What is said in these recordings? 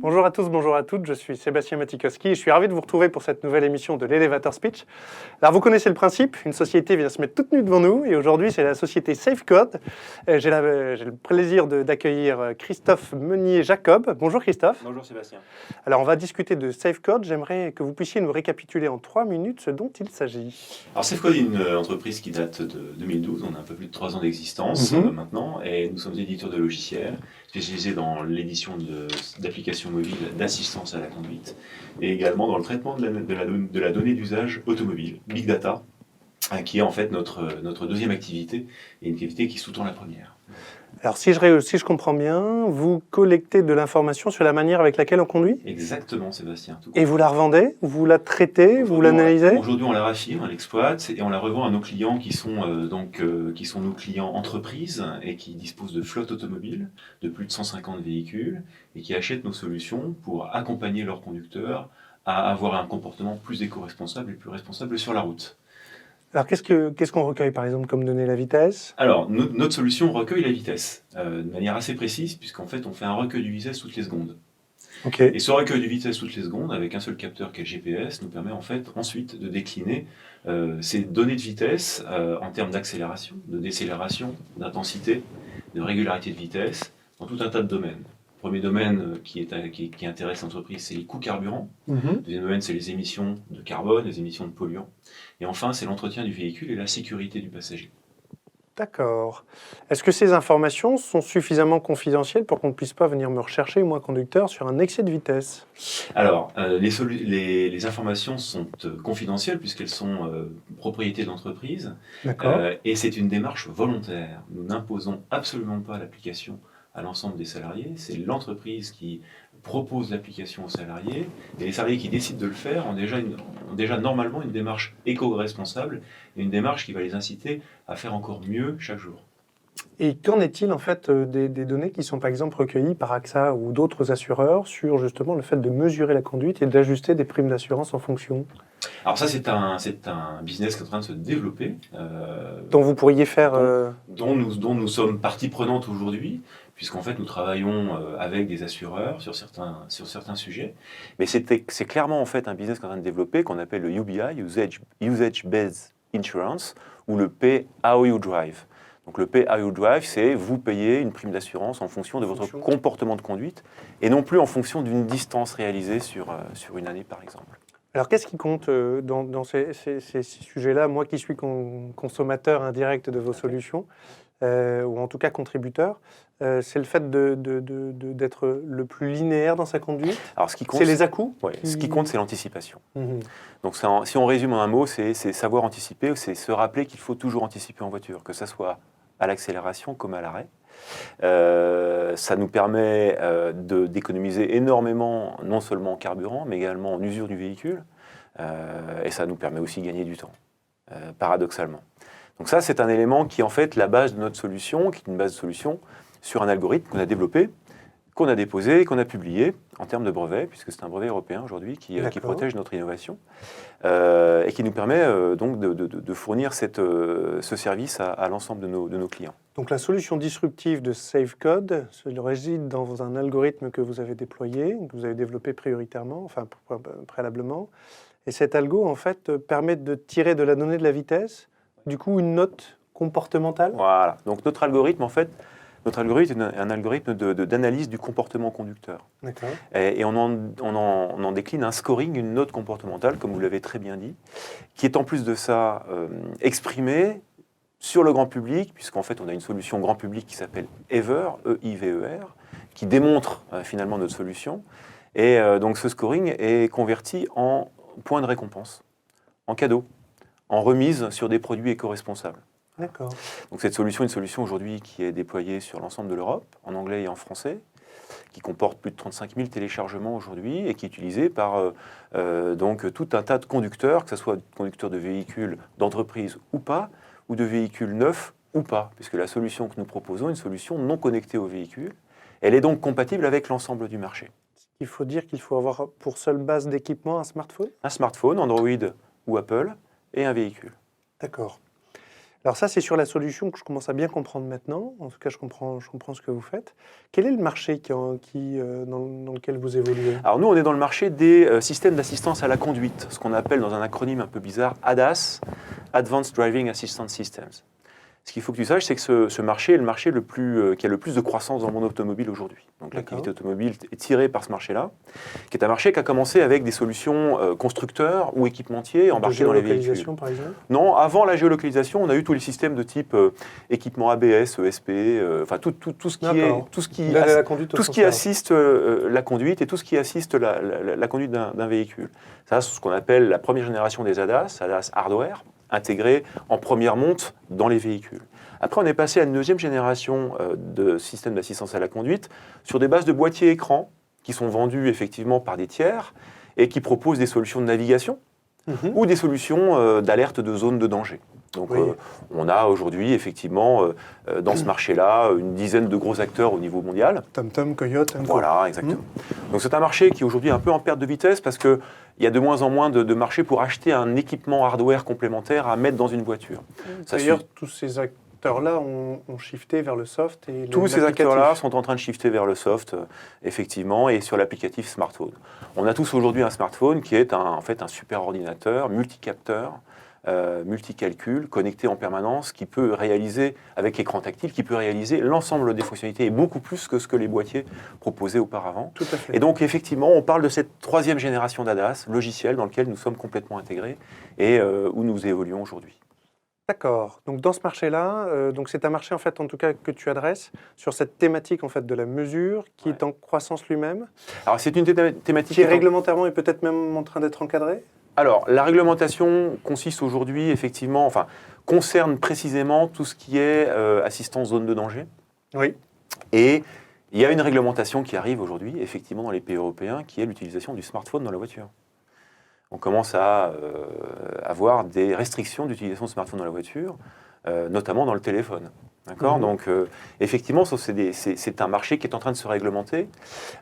Bonjour à tous, bonjour à toutes, je suis Sébastien Matikowski et je suis ravi de vous retrouver pour cette nouvelle émission de l'Elevator Speech. Alors vous connaissez le principe, une société vient se mettre toute nue devant nous et aujourd'hui c'est la société SafeCode. J'ai le plaisir d'accueillir Christophe Meunier-Jacob. Bonjour Christophe. Bonjour Sébastien. Alors on va discuter de SafeCode, j'aimerais que vous puissiez nous récapituler en 3 minutes ce dont il s'agit. Alors SafeCode est une entreprise qui date de 2012, on a un peu plus de 3 ans d'existence maintenant et nous sommes éditeurs de logiciels spécialisés dans l'édition d'applications mobiles d'assistance à la conduite et également dans le traitement de la donnée d'usage automobile, Big Data, qui est en fait notre deuxième activité et une activité qui sous-tend la première. Alors si je comprends bien, vous collectez de l'information sur la manière avec laquelle on conduit ? Exactement Sébastien. Et vous la revendez, vous la traitez, vous l'analysez ? Aujourd'hui on la raffine, on l'exploite et on la revend à nos clients qui sont nos clients entreprises et qui disposent de flottes automobiles de plus de 150 véhicules et qui achètent nos solutions pour accompagner leurs conducteurs à avoir un comportement plus éco-responsable et plus responsable sur la route. Alors, qu'est-ce qu'on recueille, par exemple, comme données, la vitesse ? Alors, notre solution recueille la vitesse de manière assez précise, puisqu'en fait, on fait un recueil du vitesse toutes les secondes. Okay. Et ce recueil du vitesse toutes les secondes, avec un seul capteur qui est le GPS, nous permet en fait ensuite de décliner ces données de vitesse en termes d'accélération, de décélération, d'intensité, de régularité de vitesse, dans tout un tas de domaines. Le premier domaine qui intéresse l'entreprise, c'est les coûts carburants. Le deuxième domaine, c'est les émissions de carbone, les émissions de polluants. Et enfin, c'est l'entretien du véhicule et la sécurité du passager. D'accord. Est-ce que ces informations sont suffisamment confidentielles pour qu'on ne puisse pas venir me rechercher, moi, conducteur, sur un excès de vitesse ? Alors, les informations sont confidentielles puisqu'elles sont propriété de l'entreprise. Et c'est une démarche volontaire. Nous n'imposons absolument pas l'application à l'ensemble des salariés. C'est l'entreprise qui propose l'application aux salariés. Et les salariés qui décident de le faire ont déjà normalement une démarche éco-responsable et une démarche qui va les inciter à faire encore mieux chaque jour. Et qu'en est-il en fait des données qui sont par exemple recueillies par AXA ou d'autres assureurs sur justement le fait de mesurer la conduite et d'ajuster des primes d'assurance en fonction ? Alors ça, c'est un business qui est en train de se développer. Dont vous pourriez faire... Dont nous sommes partie prenante aujourd'hui, puisqu'en fait nous travaillons avec des assureurs sur certains sujets. Mais c'est clairement en fait un business qui est en train de développer, qu'on appelle le UBI, Usage Based Insurance, ou le Pay How You Drive. Donc le Pay How You Drive, c'est vous payez une prime d'assurance en fonction de votre comportement de conduite, et non plus en fonction d'une distance réalisée sur une année par exemple. Alors, qu'est-ce qui compte dans ces sujets-là ? Moi qui suis consommateur indirect de vos solutions, ou en tout cas contributeur, c'est le fait d'être le plus linéaire dans sa conduite ? Alors, ce qui compte, c'est les à-coups ? Ce qui compte, c'est l'anticipation. Donc, si on résume en un mot, c'est savoir anticiper, c'est se rappeler qu'il faut toujours anticiper en voiture, que ce soit à l'accélération comme à l'arrêt. Ça nous permet d'économiser énormément, non seulement en carburant, mais également en usure du véhicule. Et ça nous permet aussi de gagner du temps, paradoxalement. Donc ça, c'est un élément qui est en fait la base de notre solution, qui est une base de solution sur un algorithme qu'on a développé, qu'on a déposé, qu'on a publié en termes de brevet, puisque c'est un brevet européen aujourd'hui qui protège notre innovation, et qui nous permet donc de fournir ce service à l'ensemble de nos clients. Donc la solution disruptive de SafeCode réside dans un algorithme que vous avez déployé, que vous avez développé prioritairement, enfin préalablement, et cet algo en fait permet de tirer de la donnée de la vitesse, du coup une note comportementale. Voilà, donc notre algorithme est un algorithme d'analyse du comportement conducteur. D'accord. Et on en décline un scoring, une note comportementale, comme vous l'avez très bien dit, qui est en plus de ça exprimée sur le grand public, puisqu'en fait on a une solution grand public qui s'appelle EVER, E-I-V-E-R, qui démontre finalement notre solution. Et donc ce scoring est converti en points de récompense, en cadeaux, en remise sur des produits éco-responsables. D'accord. Donc cette solution est une solution aujourd'hui qui est déployée sur l'ensemble de l'Europe, en anglais et en français, qui comporte plus de 35 000 téléchargements aujourd'hui et qui est utilisée par donc tout un tas de conducteurs, que ce soit conducteurs de véhicules d'entreprise ou pas, ou de véhicules neufs ou pas, puisque la solution que nous proposons est une solution non connectée au véhicule. Elle est donc compatible avec l'ensemble du marché. Ce il faut dire qu'il faut avoir pour seule base d'équipement un smartphone? Un smartphone, Android ou Apple, et un véhicule. D'accord. Alors ça, c'est sur la solution que je commence à bien comprendre maintenant. En tout cas, je comprends ce que vous faites. Quel est le marché dans lequel vous évoluez? Alors nous, on est dans le marché des systèmes d'assistance à la conduite, ce qu'on appelle dans un acronyme un peu bizarre ADAS, Advanced Driving Assistance Systems. Ce qu'il faut que tu saches, c'est que ce marché est le marché qui a le plus de croissance dans le monde automobile aujourd'hui. Donc l'activité automobile est tirée par ce marché-là, qui est un marché qui a commencé avec des solutions constructeurs ou équipementiers embarqués dans les véhicules. Par exemple? Non, avant la géolocalisation, on a eu tous les systèmes de type équipement ABS, ESP, enfin tout ce qui assiste la conduite et tout ce qui assiste la conduite d'un véhicule. Ça, c'est ce qu'on appelle la première génération des ADAS hardware, intégrés en première monte dans les véhicules. Après, on est passé à une deuxième génération de systèmes d'assistance à la conduite sur des bases de boîtiers écrans qui sont vendus effectivement par des tiers et qui proposent des solutions de navigation ou des solutions d'alerte de zone de danger. Donc on a aujourd'hui effectivement dans ce marché-là une dizaine de gros acteurs au niveau mondial. TomTom, Coyote, voilà, exactement. Donc c'est un marché qui est aujourd'hui un peu en perte de vitesse parce qu'il y a de moins en moins de marchés pour acheter un équipement hardware complémentaire à mettre dans une voiture. D'ailleurs, tous ces acteurs-là ont shifté vers le soft. Et tous ces acteurs-là sont en train de shifter vers le soft, effectivement, et sur l'applicatif smartphone. On a tous aujourd'hui un smartphone qui est en fait un super ordinateur, multicapteur, multicalcul, connecté en permanence, qui peut réaliser, avec écran tactile, qui peut réaliser l'ensemble des fonctionnalités et beaucoup plus que ce que les boîtiers proposaient auparavant. Tout à fait. Et donc effectivement, on parle de cette troisième génération d'ADAS, logiciel dans lequel nous sommes complètement intégrés et où nous évoluons aujourd'hui. D'accord. Donc dans ce marché-là, donc c'est un marché en fait, en tout cas, que tu adresses sur cette thématique en fait de la mesure qui est en croissance lui-même. Alors c'est une thématique qui réglementairement est peut-être même en train d'être encadrée. Alors, la réglementation consiste aujourd'hui, effectivement, concerne précisément tout ce qui est assistance zone de danger. Oui. Et il y a une réglementation qui arrive aujourd'hui, effectivement, dans les pays européens, qui est l'utilisation du smartphone dans la voiture. On commence à avoir des restrictions d'utilisation de smartphone dans la voiture, notamment dans le téléphone. D'accord. Donc, effectivement, c'est un marché qui est en train de se réglementer.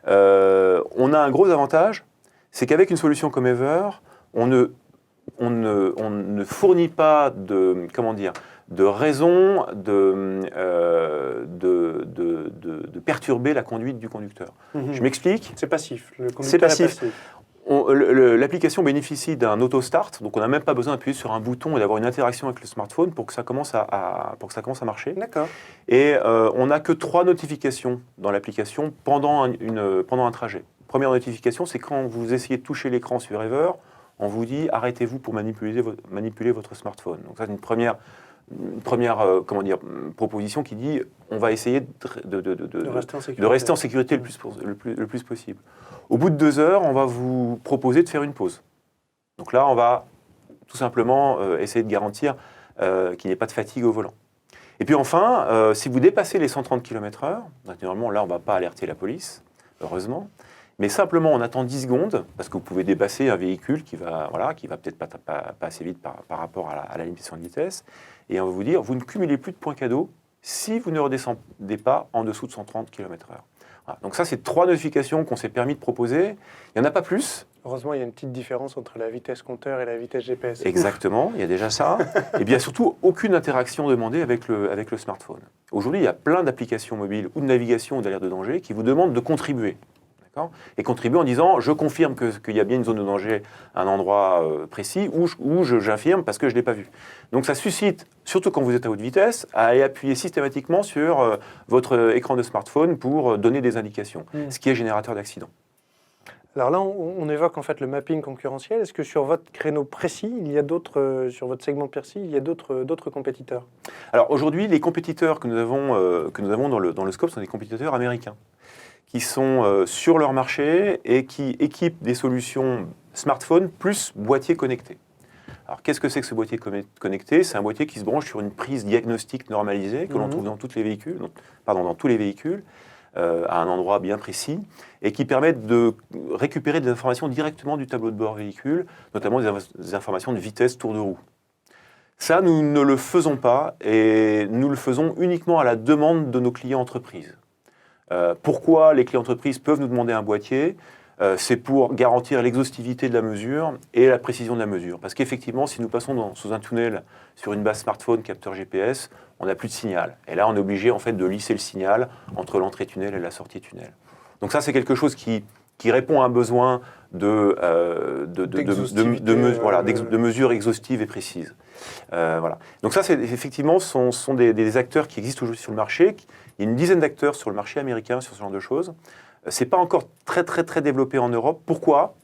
On a un gros avantage, c'est qu'avec une solution comme Ever, on ne fournit pas de raison de perturber la conduite du conducteur. Je m'explique. C'est passif. C'est passif. L'application bénéficie d'un auto-start, donc on n'a même pas besoin d'appuyer sur un bouton et d'avoir une interaction avec le smartphone pour que ça commence à marcher. D'accord. Et on n'a que 3 notifications dans l'application pendant un trajet. Première notification, c'est quand vous essayez de toucher l'écran sur Ever, on vous dit arrêtez-vous pour manipuler votre smartphone. Donc ça, c'est une première proposition qui dit on va essayer de rester en sécurité le plus possible. Au bout de 2 heures, on va vous proposer de faire une pause. Donc là, on va tout simplement essayer de garantir qu'il n'y ait pas de fatigue au volant. Et puis enfin, si vous dépassez les 130 km/h, naturellement là, on ne va pas alerter la police, heureusement. Mais simplement, on attend 10 secondes, parce que vous pouvez dépasser un véhicule qui va peut-être pas assez vite par rapport à la limitation de vitesse, et on va vous dire, vous ne cumulez plus de points cadeaux si vous ne redescendez pas en dessous de 130 km/h. Voilà. Donc ça, c'est 3 notifications qu'on s'est permis de proposer. Il n'y en a pas plus. Heureusement, il y a une petite différence entre la vitesse compteur et la vitesse GPS. Exactement, il y a déjà ça. Et bien surtout, aucune interaction demandée avec le smartphone. Aujourd'hui, il y a plein d'applications mobiles ou de navigation ou d'alerte de danger qui vous demandent de contribuer. Et contribuer en disant je confirme qu'il y a bien une zone de danger à un endroit précis ou j'infirme parce que je ne l'ai pas vu. Donc ça suscite, surtout quand vous êtes à haute vitesse, à aller appuyer systématiquement sur votre écran de smartphone pour donner des indications, ce qui est générateur d'accidents. Alors là, on évoque en fait le mapping concurrentiel. Est-ce que sur votre créneau précis, il y a sur votre segment précis, il y a d'autres compétiteurs? Alors aujourd'hui, les compétiteurs que nous avons dans le scope sont des compétiteurs américains, qui sont sur leur marché et qui équipent des solutions smartphone plus boîtier connecté. Alors qu'est-ce que c'est que ce boîtier connecté? C'est un boîtier qui se branche sur une prise diagnostique normalisée que l'on trouve dans tous les véhicules, à un endroit bien précis, et qui permettent de récupérer des informations directement du tableau de bord véhicule, notamment des informations de vitesse, tour de roue. Ça, nous ne le faisons pas, et nous le faisons uniquement à la demande de nos clients entreprises. Pourquoi les clients entreprises peuvent nous demander un boîtier? c'est pour garantir l'exhaustivité de la mesure et la précision de la mesure. Parce qu'effectivement, si nous passons sous un tunnel sur une base smartphone capteur GPS, on n'a plus de signal. Et là, on est obligé en fait de lisser le signal entre l'entrée tunnel et la sortie tunnel. Donc ça, c'est quelque chose qui répond à un besoin de mesures exhaustives et précises. Voilà. Donc ça, effectivement, sont des acteurs qui existent aujourd'hui sur le marché. Il y a une dizaine d'acteurs sur le marché américain sur ce genre de choses. Ce n'est pas encore très, très, très développé en Europe. Pourquoi ?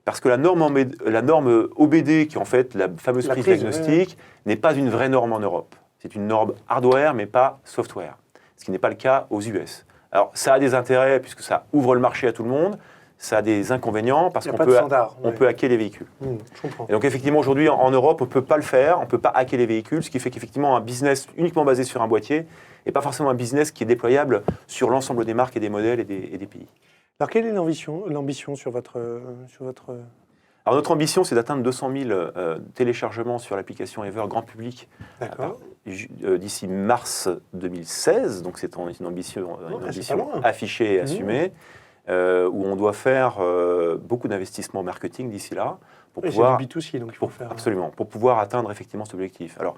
Parce que la norme OBD, qui est en fait la fameuse prise diagnostique, n'est pas une vraie norme en Europe. C'est une norme hardware, mais pas software. Ce qui n'est pas le cas aux US. Alors, ça a des intérêts, puisque ça ouvre le marché à tout le monde. Ça a des inconvénients, parce qu'on peut hacker les véhicules. Je comprends. Et donc, effectivement, aujourd'hui, en Europe, on ne peut pas le faire. On ne peut pas hacker les véhicules, ce qui fait qu'effectivement, un business uniquement basé sur un boîtier n'est pas forcément un business qui est déployable sur l'ensemble des marques et des modèles et des pays. Alors, quelle est l'ambition sur votre... Alors, notre ambition, c'est d'atteindre 200 000 téléchargements sur l'application Ever grand public d'ici mars 2016. Donc, c'est une ambition affichée et assumée, où on doit faire beaucoup d'investissements marketing d'ici là. C'est du B2C, donc il faut faire... Absolument, pour pouvoir atteindre effectivement cet objectif. Alors,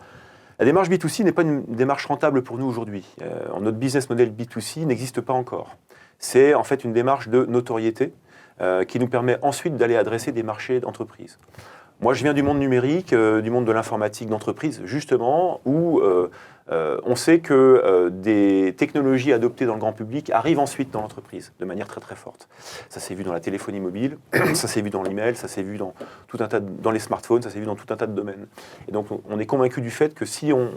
la démarche B2C n'est pas une démarche rentable pour nous aujourd'hui. Notre business model B2C n'existe pas encore. C'est en fait une démarche de notoriété qui nous permet ensuite d'aller adresser des marchés d'entreprise. Moi, je viens du monde numérique, du monde de l'informatique d'entreprise, justement, où on sait que des technologies adoptées dans le grand public arrivent ensuite dans l'entreprise, de manière très très forte. Ça s'est vu dans la téléphonie mobile, ça s'est vu dans l'email, ça s'est vu dans dans les smartphones, ça s'est vu dans tout un tas de domaines. Et donc, on est convaincu du fait que si on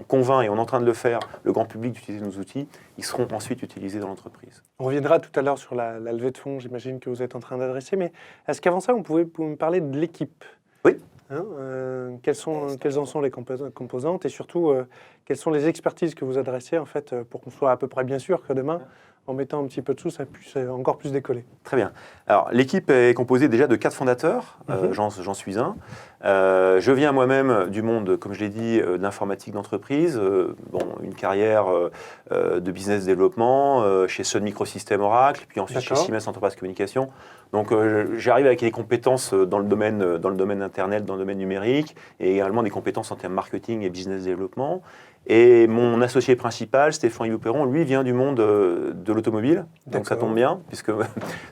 convainc, et on est en train de le faire, le grand public d'utiliser nos outils, ils seront ensuite utilisés dans l'entreprise. On reviendra tout à l'heure sur la levée de fonds, j'imagine que vous êtes en train d'adresser, mais est-ce qu'avant ça, vous pouvez me parler de l'équipe ? Oui. Quelles en sont les composantes et surtout, quelles sont les expertises que vous adressez en fait, pour qu'on soit à peu près bien sûr que demain, en mettant un petit peu de sous, ça puisse encore plus décoller. Très bien. Alors, l'équipe est composée déjà de 4 fondateurs, j'en suis un. Je viens moi-même du monde, comme je l'ai dit, de l'informatique d'entreprise, une carrière de business développement chez Sun Microsystems Oracle, puis ensuite chez Siemens Enterprise Communication. Donc, j'arrive avec des compétences dans le domaine Internet, dans le domaine numérique, et également des compétences en termes marketing et business développement. Et mon associé principal, Stéphane Hipperon, lui vient du monde de l'automobile. Donc ça tombe bien, puisque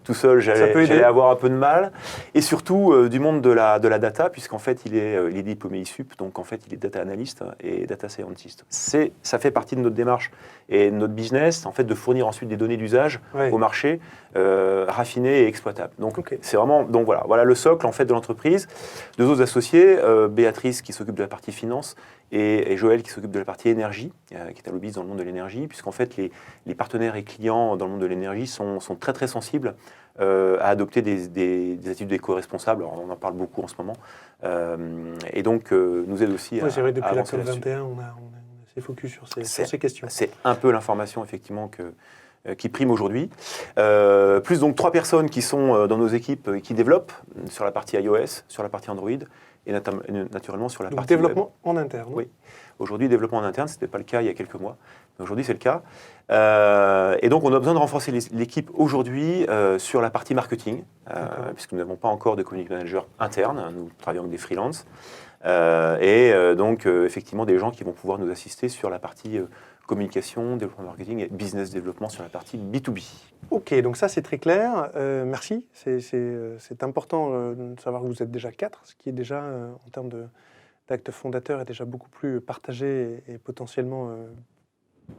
tout seul, j'allais avoir un peu de mal. Et surtout du monde de la data, puisqu'en fait, il est diplômé ISUP, donc en fait, il est data analyst et data scientist. Ça fait partie de notre démarche et de notre business, en fait, de fournir ensuite des données d'usage au marché, raffinées et exploitables. Donc c'est vraiment, voilà le socle en fait de l'entreprise. 2 autres associés, Béatrice qui s'occupe de la partie finance, et Joël qui s'occupe de la partie énergie, qui est un lobbyiste dans le monde de l'énergie, puisqu'en fait les partenaires et clients dans le monde de l'énergie sont très très sensibles à adopter des attitudes éco-responsables. Alors, on en parle beaucoup en ce moment, et donc nous aide aussi à c'est vrai, depuis avancer la COP21, on s'est focus sur ces questions. C'est un peu l'information effectivement qui prime aujourd'hui. Plus donc 3 personnes qui sont dans nos équipes qui développent sur la partie iOS, sur la partie Android, et naturellement sur la partie développement web. En interne. Oui. Aujourd'hui, développement en interne, ce n'était pas le cas il y a quelques mois. Mais aujourd'hui, c'est le cas. Et donc, on a besoin de renforcer l'équipe aujourd'hui sur la partie marketing, puisque nous n'avons pas encore de community manager interne. Nous travaillons avec des freelances. Donc, effectivement, des gens qui vont pouvoir nous assister sur la partie communication, développement marketing et business développement sur la partie B2B. Ok, donc ça c'est très clair. Merci. C'est important de savoir que vous êtes déjà 4, ce qui est déjà, en termes d'actes fondateurs, est déjà beaucoup plus partagé et potentiellement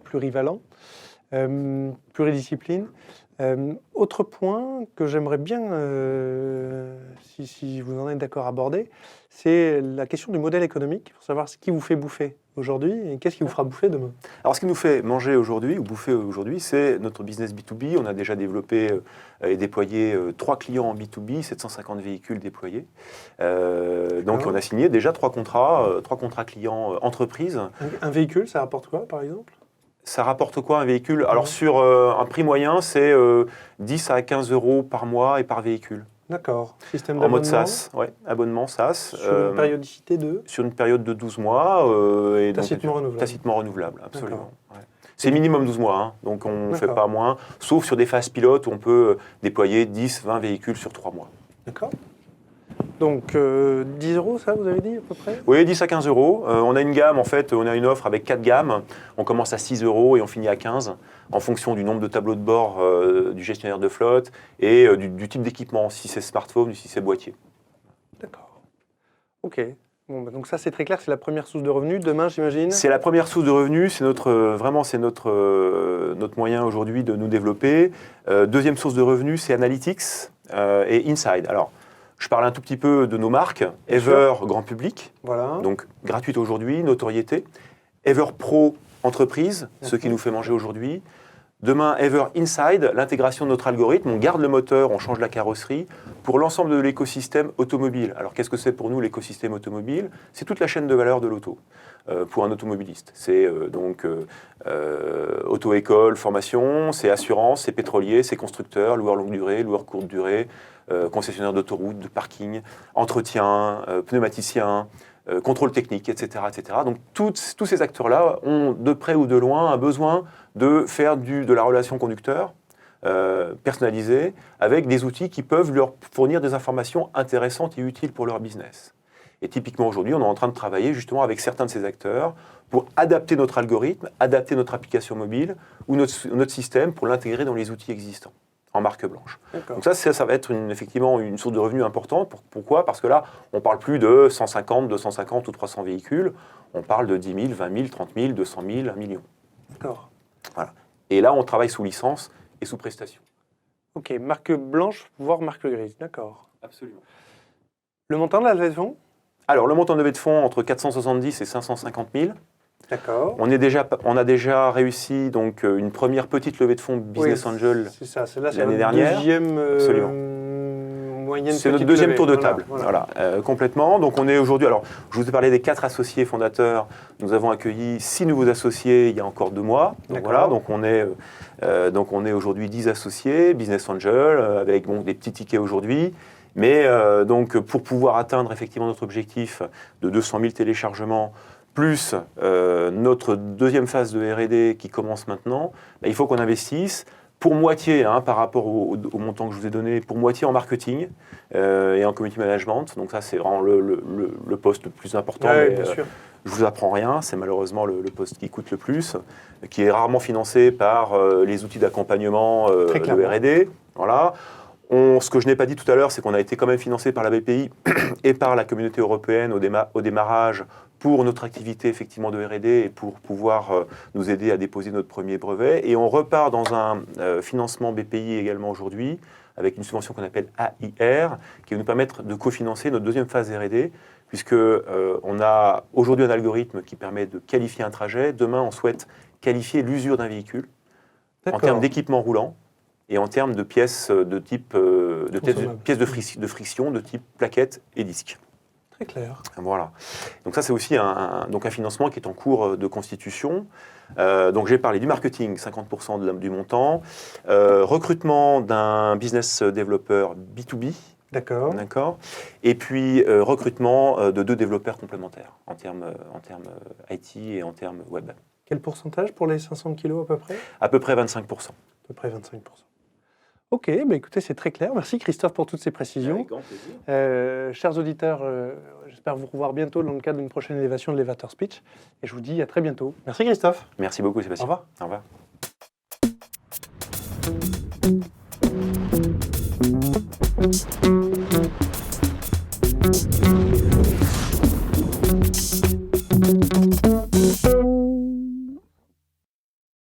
plurivalent, pluridiscipline. Autre point que j'aimerais bien, si vous en êtes d'accord, aborder, c'est la question du modèle économique, pour savoir ce qui vous fait bouffer aujourd'hui et qu'est-ce qui vous fera bouffer demain. Alors, ce qui nous fait manger aujourd'hui ou bouffer aujourd'hui, c'est notre business B2B. On a déjà développé et déployé 3 clients en B2B, 750 véhicules déployés. Donc, on a signé déjà 3 contrats clients entreprises. Un véhicule, ça rapporte quoi, par exemple ? Ça rapporte quoi un véhicule ? Alors sur un prix moyen, c'est 10 à 15 euros par mois et par véhicule. D'accord. Système d'abonnement ? En mode SaaS, oui, abonnement SaaS. Sur une périodicité de ? Sur une période de 12 mois. Tacitement renouvelable. Tacitement renouvelable, absolument. Ouais. C'est minimum 12 mois, hein, donc on ne fait D'accord. pas moins, sauf sur des phases pilotes où on peut déployer 10, 20 véhicules sur 3 mois. D'accord. Donc 10 euros, ça, vous avez dit à peu près? Oui, 10 à 15 euros. On a une gamme, en fait, on a une offre avec 4 gammes. On commence à 6 euros et on finit à 15 en fonction du nombre de tableaux de bord du gestionnaire de flotte et du type d'équipement, si c'est smartphone ou si c'est boîtier. D'accord. Ok. Bon, bah, donc ça, c'est très clair, c'est la première source de revenus. Demain, j'imagine? C'est la première source de revenus, c'est notre moyen aujourd'hui de nous développer. Deuxième source de revenus, c'est Analytics et Inside. Alors, je parle un tout petit peu de nos marques. Bien Ever grand public, Voilà. donc gratuite aujourd'hui, notoriété. Ever Pro entreprise, ce qui nous fait manger aujourd'hui. Demain, Ever Inside, l'intégration de notre algorithme. On garde le moteur, on change la carrosserie pour l'ensemble de l'écosystème automobile. Alors, qu'est-ce que c'est pour nous l'écosystème automobile? C'est toute la chaîne de valeur de l'auto pour un automobiliste. C'est auto-école, formation, c'est assurance, c'est pétrolier, c'est constructeur, loueur longue durée, loueur courte durée, concessionnaire d'autoroute, de parking, entretien, pneumaticien, contrôle technique, etc., etc. Donc tous ces acteurs-là ont de près ou de loin un besoin de faire de la relation conducteur personnalisée avec des outils qui peuvent leur fournir des informations intéressantes et utiles pour leur business. Et typiquement aujourd'hui, on est en train de travailler justement avec certains de ces acteurs pour adapter notre algorithme, adapter notre application mobile ou notre système pour l'intégrer dans les outils existants en marque blanche. Donc ça va être effectivement une source de revenus importante. Pourquoi? Parce que là, on ne parle plus de 150, 250 ou 300 véhicules, on parle de 10 000, 20 000, 30 000, 200 000, 1 million. D'accord. Voilà. Et là, on travaille sous licence et sous prestation. Ok, marque blanche, voire marque grise. D'accord. Absolument. Le montant de la levée de fonds? Alors, le montant de levée de fonds, entre 470 et 550 000. D'accord. On a déjà réussi donc, une première petite levée de fonds Business Angel. C'est ça, c'est là, c'est l'année notre dernière. Deuxième Absolument. moyenne. C'est notre petite deuxième levée. tour de Voilà, table, voilà. complètement. Donc on est aujourd'hui, alors je vous ai parlé des 4 associés fondateurs, nous avons accueilli 6 nouveaux associés il y a encore 2 mois. Donc voilà, donc on est aujourd'hui 10 associés, Business Angel, avec des petits tickets aujourd'hui. Mais donc pour pouvoir atteindre effectivement notre objectif de 200 000 téléchargements, plus notre deuxième phase de R&D qui commence maintenant, il faut qu'on investisse pour moitié, par rapport au montant que je vous ai donné, pour moitié en marketing et en community management. Donc ça, c'est vraiment le poste le plus important. Ouais, mais, bien sûr. je vous apprends rien, c'est malheureusement le poste qui coûte le plus, qui est rarement financé par les outils d'accompagnement de R&D. Voilà. Ce que je n'ai pas dit tout à l'heure, c'est qu'on a été quand même financé par la BPI et par la communauté européenne au démarrage pour notre activité effectivement de R&D et pour pouvoir nous aider à déposer notre premier brevet. Et on repart dans un financement BPI également aujourd'hui, avec une subvention qu'on appelle AIR, qui va nous permettre de cofinancer notre deuxième phase R&D, puisqu'on a aujourd'hui un algorithme qui permet de qualifier un trajet. Demain, on souhaite qualifier l'usure d'un véhicule en termes d'équipement roulant et en termes de pièces de type pièces de friction de type plaquettes et disques. Très clair. Voilà. Donc ça, c'est aussi un financement qui est en cours de constitution. Donc j'ai parlé du marketing, 50% du montant, recrutement d'un business développeur B2B. D'accord. D'accord. Et puis recrutement de 2 développeurs complémentaires en termes IT et en termes web. Quel pourcentage pour les 500 kilos à peu près? À peu près 25%. À peu près 25%. Ok, écoutez, c'est très clair. Merci Christophe pour toutes ces précisions. Avec grand plaisir. Chers auditeurs, j'espère vous revoir bientôt dans le cadre d'une prochaine élévation de Elevator Speech. Et je vous dis à très bientôt. Merci Christophe. Merci beaucoup Sébastien. Au revoir. Au revoir.